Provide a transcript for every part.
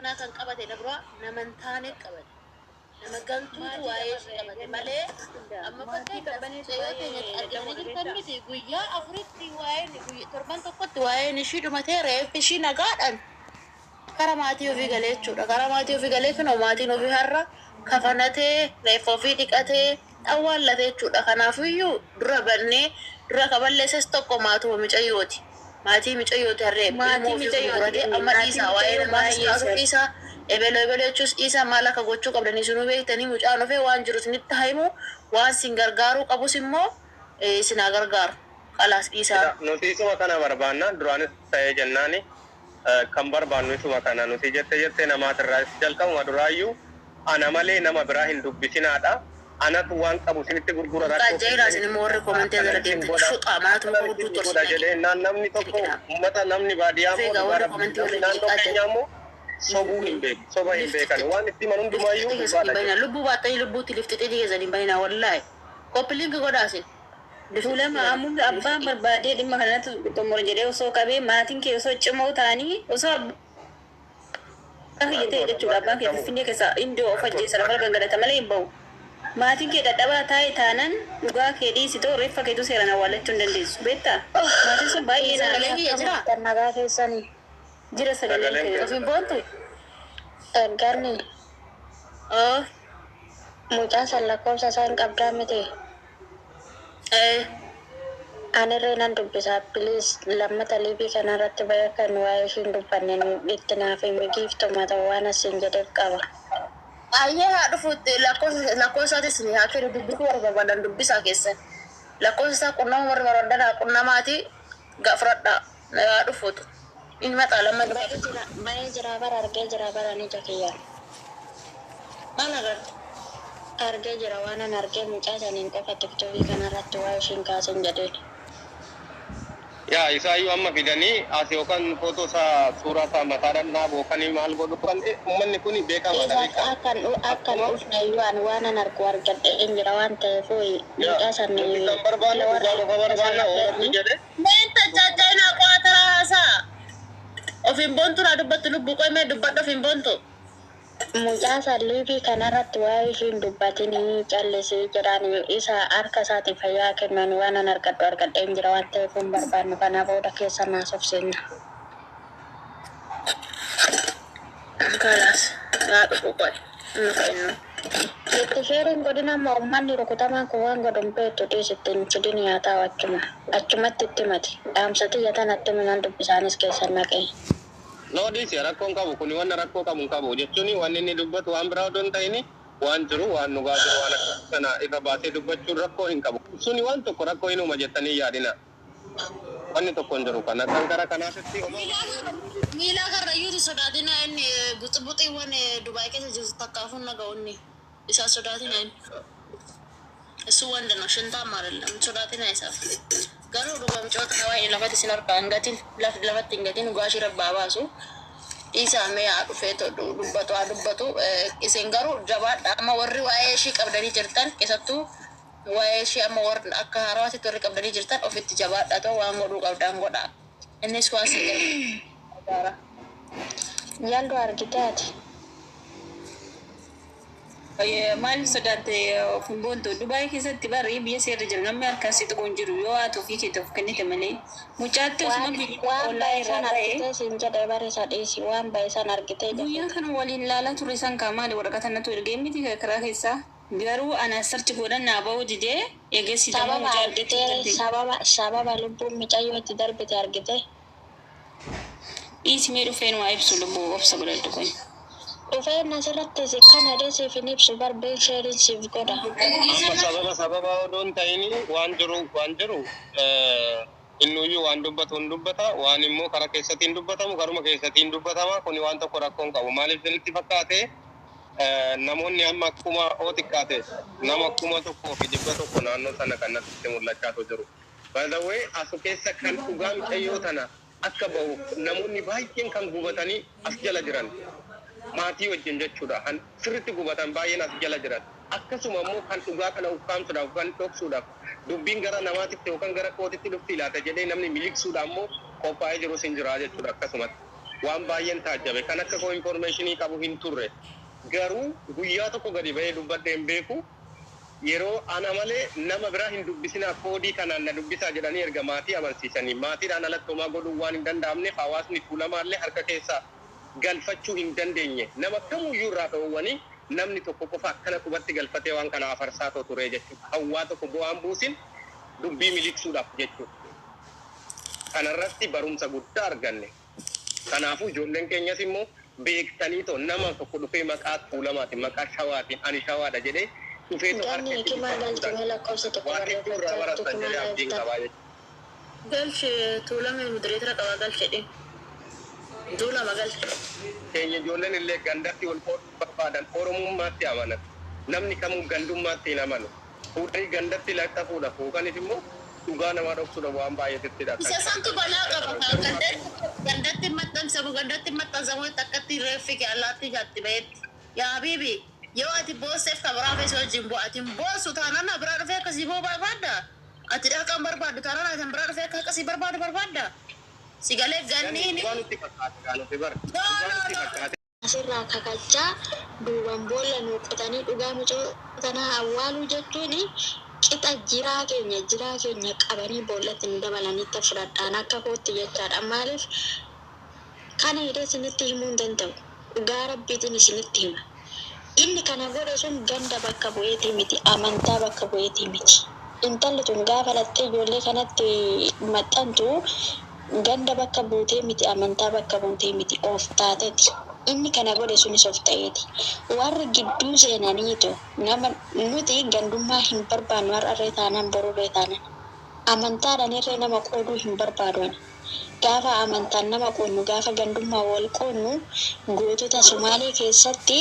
أنا كان قبض نبرة نمن ثاني قبض نمن قنتو وايش قبض ملء أما فكرة سيوتي أرجعني جرتمتي قويا أفريقي وين قوي تربان تقط وين شيء ما ترى في شيء نقاد كراماتي وفي قليت شو كراماتي وفي قليت نوماتي نوفي هرّا كفنته ريفوفي دكته أول لا تشو كنا فيو دربني دركبل لسه تقو ماتو مجيوتي ماتي مجيوتي الرب ماتي مجيوتي أما إيسا وين ما إيسا إبلو تشوس إيسا مالك أقولشوا قبل نيسونو بيه تاني مجانو في وان جروس نتهايمو وان سينغرغارو قبو سمو سينغرغار خلاص إيسا نوتيسو مكانا بربانا دراني سايا جناني كمبر بانوسو مكانا نوتي جتة نمات الرئيس جلقا ودرايو أنا مالي نما براهن دبسينا أدا أنا توان كابو سنتي غرغورا راكو كاجيرا سني مور كومنتي درجه شو قامات مو دو ودا جدي نامني توكو متا نامني باديا مو دبارا نان تو نيامو سوبو هيمبي سوبا هيمبي كان وان تي منون دمايو بين لبو باتاي لبو تلفتي دي زني بين والله كوبلينغ غوداسين دولما أمم أبا بربادي دي مهنا تمر جدي وسو كبي ماتين كي وسو چمو تاني وسو أخي جتي جتوا أبا كي تفيني كسا إندو أفجي سرفال غنغرة تملي بو ماتين كي دابا تاي تانن وغا كي دي سيتو ريفا كي تو سيرانا والله تندن دي سبيتا ماتين سو باي نا تنغا كيساني جرا سغلين في بونتو تنغاني mucaa lakkoofsa isaan qabdaa miti. Ani reenan dubbisaa please lammata liibii kanarratti baya kan waa'ee ishiin dubbanne itti naaf himi giiftuma ta'u waan asiin jedheef qaba. Ayyee haa dhufuutti lakkoofsaatis ni haa kennu dubbisuu warra barbaadan dubbisaa keessan lakkoofsa qunnama warra barbaadan qunnamaati gaafradhaa haa dhufuutu inni maxaa lamma Bayee jira bara argee jira bara ni jakiyyaan. maal agarta? Argee jira waan an argee mucaa saniin qofa tiktookii kanarratti waa'ee ishiin kaasan jedheen. yaa isaayyuu amma fidanii as yookaan footoo isaa suuraa isaa mataadhaan dhaaboo kan maal godhu kan uummanni kun beekamaadha. Akkan dhufnayyuu an waan an argu argadhe hin jira waan ta'eef mucaa sanii kan barbaanne dhugaa dhufa barbaanna oolatti jedhe. Meenta jajjainaa qo'ataraa haasaa ofiin boontu naa dubbattu lubbuu qo'imee dubbadhu ofiin boontu. mucaa saliibii kanarratti waa'ee ishiin dubbatinii callisii jiran isa harka isaatiin fayyaa kennan waan an argadhe hin jira waan ta'eef hin barbaannu kanaa booda keessa naasofsiinna. Kalaas haa dhufu qo'e inni fa'innu. Itti sheeriin godina uummanni rukutamaan kun waan godhan beektu dhiisittiin fidin yaa ta'u achumatti itti mati dhaamsatti yatanatti minan dubbisaanis keessan naqee. Noodisi rakkoon qabu kun wanna rakkoo qabu qabu jechuun wanni inni dubbatu waan biraa odoo hin ta'in waan jiru waan nugaa jiru waan kana irra baasee dubbachuun rakkoo hin qabu. Suni waan tokko rakkoo hin uuma jettanii yaadina. Wanni tokko hin jiru kana kan gara kanaatti Miilaa karrayyuuti sodaatina inni buxibuxiiwwan Dubaay keessa jirtu takkaafuun naga'uunni isaa sodaatina inni. Isu wanda no shintaan maalillee sodaatina isaaf. Garuu dhugaa micoota hawaa'ee lafatti isin harkaa hingatiin lafatti hingatiin dhugaashii rabbaa baasu dhiisaa mee haa dhufee dubbatu isin garuu jabaadha amma warri waa'ee ishii qabdanii jirtan keessattuu waa'ee ishii amma warri akka haarawaatitti warri qabdanii jirtan ofitti jabaadha ta'u waan godhuu qabdaan godhaa innis waan si jedhu. Yaaldu argiteeti. Maal sodaate ofiin boontu Dubaay keessatti barri biyya seerri jiru namni harkaan si tuquun jiru yoo haa ta'u fi keetiif kennite malee mucaatti osuma biyya ollaa irraa ta'e Siin jedhee barreessaa dhiisi waan baay'isan argitee guyyaa kana waliin ilaalaa ture isaan kaamaali waraqata natu ergee miti karaa keessaa garuu ana sarchi godhan naa ba'uu didee eegessidama mucaa argitee sababa lubbuun mucayyoo itti darbite argite. Dhiisimee dhufeen waa ibsu lubbuu obsa godhadhu kun. Dhufeen asirratti kana deesiif hin ibsu barbeen sheeriin siif godha. amma sababa odoo hin ta'in waan jiru innuyyuu waan dubbatu hin dubbata waan immoo karaa keessatti hin dubbatamu karuma keessatti hin dubbatama kun waan tokko rakkoon qabu maaliif isinitti fakkaate namoonni amma akkuma xiqqaate nama akkuma tokkoo fi dhibba tokko naannoo sana kan natti mul'achaatu jiru. By the way asu keessa kan dhugaa mucayyoo tana akka bahu namoonni baay'een kan gubatanii as jala jiran maatii wajjin jechuudha kan sirriitti gubatan baay'een as jala jiran akkasuma immoo kan dhugaa kana ukkaamsuudhaaf kan dhoksuudhaaf dubbiin gara namaatitti yookaan gara kootitti dhufti laata jedhee namni miliqsuudhaan immoo qophaa'ee jiru sin jira jechuudha akkasumatti waan baay'een taajjabe kan akka koo informationii qabu hin turre garuu guyyaa tokko gadi ba'ee dubbadheen beeku yeroo ana malee nama biraa hin dubbisinaa koodii kanaan na dubbisaa jedhanii erga maatii amansiisanii maatiidhaan alatti homaa godhuu waan hin danda'amneef hawaasni fuulamaallee harka keessaa galfachuu hin dandeenye nama kamuyyuu irraa ta'uwwanii namni tokko qofa akkana qubatti galfatee waan kana afarsaa ture jechuudha. Hawwaa tokko bu'aan buusin dubbii miliqsuudhaaf jechuudha. Kanarratti barumsa guddaa arganne. Kanaafuu ijoolleen keenyas immoo beektanii too nama tokko dhufee maqaa fuulamaatiin maqaa shawaatiin ani shawaadha jedhee dhufee too harkatti waan hedduu irraa baratan jedhee abdiin qabaa jechuudha. Galche tuulamee mudireetira qabaa galchedhe. Duulama galche. Keenya ijoolleen illee gandatti wal qooduu barbaadan oromummaatti amanan. Namni kamuu gandummaatti hin amanu. Fuudhanii gandatti laxxafuudha. Fuukanis immoo dhugaa namaa dhoksuudha waan baay'eettidha. Isa santu balaa qaba. Gandatti maxxansamu gandatti maxxansamu takkatti reeffi allaatti jaatti ba'etti. Yaa Habiibi yoo ati boosseef kabiraa feesoo wajjin bu'atiin boossu taanaan na biraa dhufee akkasii boo barbaadda. Ati dhaqaan barbaaddu taanaan ati biraa dhufee akkasii barbaadu barbaadda. Sigalee ganniini. Asirraa kakachaa duubaan boolla nuu qotanii dhugaa mucoo tanaa awwaaluu jechuun qixa jiraa keenya qabanii boollatti nu dabalanitti fudhadhaan akka kootti jechaadha. Maaliif kana hidhee isinitti himuu hin danda'u. Dhugaa rabbiitiin isinitti hima. Inni kana godhe sun ganda bakka bu'eetii miti, amantaa bakka bu'eetii miti. Intalli tun gaafa lattee ijoollee kanatti maxxantu ganda bakka buutee miti, amantaa bakka buutee miti, of taateeti. Inni kana godhe sunis of ta'eeti. Warri gidduu seenaniitu nama nuti gandummaa hin barbaannu har'arree taanaan borurree taanan. Amantaadhaan irree nama qooduu hin barbaadan. Gaafa amantaan nama qoonnu gaafa gandummaa wal qoonnu gootota Sumaalee keessatti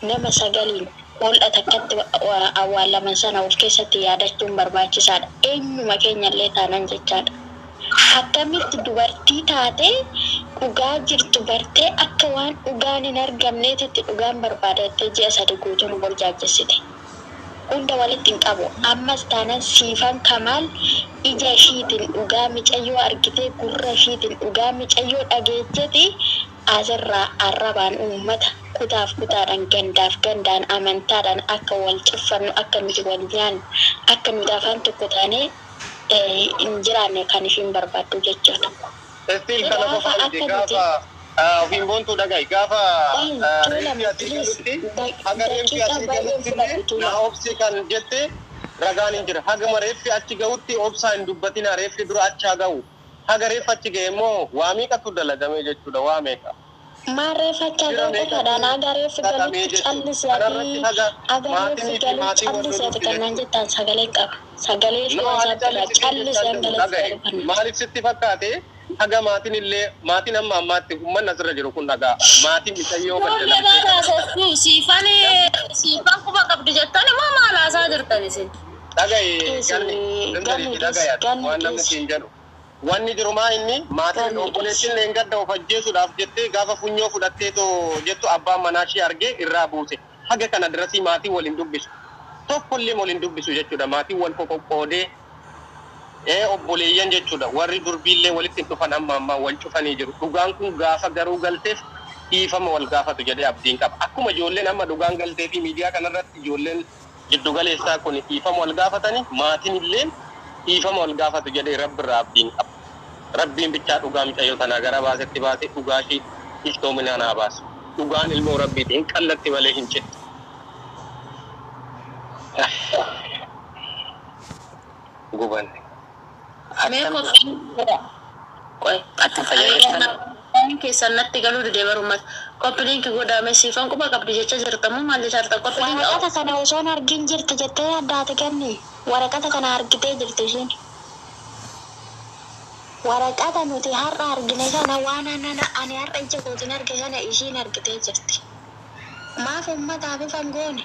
nama 9 mul'ata akkatti awwaalaman sana of keessatti yaadachuun barbaachisaadha. Eenyuma keenyallee taanan jechaadha. Akkamitti dubartii taatee dhugaa jirtu bartee akka waan dhugaan hin argamneetitti dhugaan barbaadattee ji'a 3 guutuun wal jaajjessite. Hunda walitti hin qabu. Ammas taanan siifan Kamaal ija ishiitiin dhugaa micayyoo argitee gurra ishiitiin dhugaa micayyoo dhageecheti asirraa arrabaan uummata kutaaf kutaadhaan gandaaf gandaan amantaadhaan akka wal cuffannu akka nuti wal nyaannu akka nuti afaan tokko taanee hin jiraanne kan ishiin barbaaddu jechuudha. Estiin kana qofa miti gaafa ofiin boontuu dhaga'i gaafa reeffi asii galutti haga reeffi asii galutti na obsi kan jette ragaan hin jira. Hagama reeffi achi gahutti obsaa hin dubbatina reeffi dura achaa gahu. Haga reeffi achi gahe immoo waa meeqatu dalagame jechuudha waa meeqa. Maal reeffa achaa gahu qofaadhaan haga reeffi galutti calliseeti haga reeffi galutti calliseeti kannaan jettaan sagalee qaba. Sagalee fi haasaadha calliseen dalagee maaliif sitti fakkaate? Haga maatiin illee maatiin amma ammaatti uummanni asirra jiru kun dhagaa maatiin micayyoo bal'aa siifan quba qabdi jettan immoo maal haasaa jirtan isin? Dhagaye waan namni siin jedhu wanni jiru maa inni maatiin obboleettiin illee gadda of ajjeesuudhaaf jettee gaafa funyoo fudhattee jettu abbaan manaa ishee argee irraa buuse haga kana dirasii maatiin waliin dubbisu tokkollee waliin dubbisu jechuudha maatiin wal qoqqoodee obboleeyyan jechuudha warri durbiillee walitti dhufan amma wal cufanii jiru. Dhugaan kun gaafa garuu galteef dhiifama wal gaafatu jedhee abdiin qaba. Akkuma ijoolleen amma dhugaan galtee fi miidiyaa kanarratti ijoolleen jiddu galeessaa kun dhiifama wal gaafatanii maatiin illee dhiifama wal gaafatu jedhee rabbiirraa abdiin qaba. Rabbiin bichaa dhugaa micayyoo tanaa gara baasetti baasee dhugaa ishee iftoominaa naa baasu. Dhugaan ilmoo rabbiiti hin qallatti malee hin cittu. Gubanne. Keessan natti galuu didee barummat qophiliinki godhame siifan quba qabdi jecha jirtamu maal jecha jirta qophiliinki waraqata kana osoon argin jirti jettee addaate ganni waraqata kana argitee jirti ishiin waraqata nuti har'a argine sana waan ani har'a ija kootiin arge sana ishiin argitee jirti maaf ummataaf ifan goone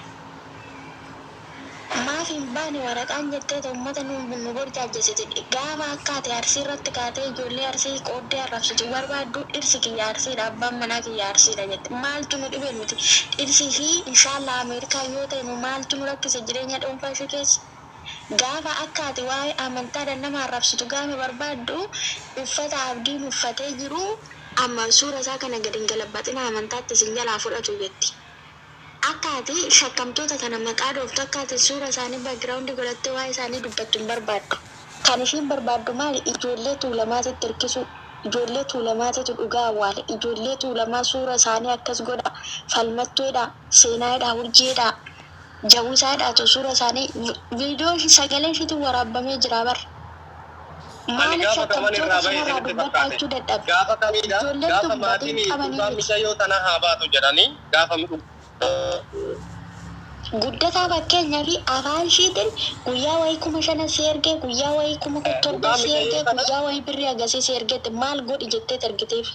maaf hin baane waraqaan jettee uummata nu borjaajjisite gaafa akka ati arsii irratti kaatee ijoollee arsii qooddee arrabsitu barbaaddu dhirsi kiyya arsiidha abbaan manaa kiyya arsiidha jette maaltu nu dhibe nuti dhirsii fi inshaallah Ameerikaa yoo ta'e nu maaltu nu rakkise jireenya dhuunfaa ishee keessa gaafa akka ati waa'ee amantaadhaan nama arrabsitu gaafa barbaaddu uffata abdiin uffatee jiru amma suura isaa kana gadi hin galabbaxina amantaatti isin jalaa fudhatu jetti. Akkaati shakkamtoota kana maqaa dhooftu akkaati suura isaanii baagiraawundi godhattee waa isaanii dubbattu hin barbaaddu. Kan ishiin barbaaddu maali? Ijoollee tuulamaatitti hirkisu. Ijoollee tuulamaatitu dhugaa awwaale. Ijoollee tuulamaa suura isaanii akkas godha. Falmattuudha, seenaadha, urjiidha, jawwisaadha tu suura isaanii viidiyoo sagalee ishiitiin waraabamee jira bar. Maaliif shakkamtoota sanarraa dubbadhaa jechuu dadhabe? Gaafa kamiidha? Gaafa maatiin dhugaa mishayyoo tana haa baatu jedhanii gaafa guddataa fakkeenyaa fi afaan ishiitiin guyyaa wayii 5,000 si ergee guyyaa wayii 7,000 si ergee guyyaa wayii birrii agasii si ergeetti maal godhi jettee ergiteef?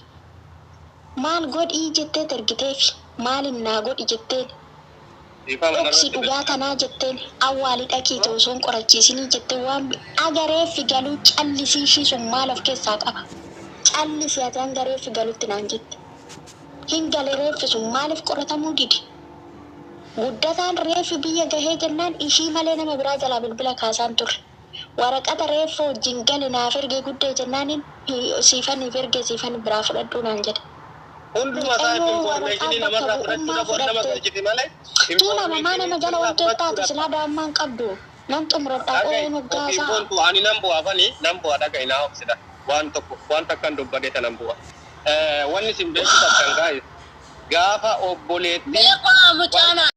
Maal godhi jettee ergiteef? Maaliin naa godhi jetteen? Dhoksi dhugaa tanaa jetteen awwaali dhaqiite osoo hin qorachiisinii jetteen waan agareeffi galuu callisii ishii sun maal of keessaa qaba? Callisii ati agareeffi galuutti naan jette. Hin galee reeffi sun maaliif qoratamuu didi? Guddataan reeffi biyya gahee jennaan ishii malee nama biraa jalaa bilbila kaasaan turre. Waraqata reeffa wajjin gali naaf ergee guddee jennaaniin siifaniif ergee siifan biraa fudhadhuu naan jedhe. Hunduma isaa informationii namarraa fudhachuudha boon nama galchiti malee. Tuulama maa nama jala wantoota taate silaa daa'imman qabdu. Nan xumuradhaa qooyee moggaasaa. Ani nan bu'aa fani nan bu'aa dhaga'i naa obsida. Waan tokko waan takkan dubbadee tanan bu'a. Wanni sin beeku takkan gaa'e gaafa obboleetti. Beekaa mucaana.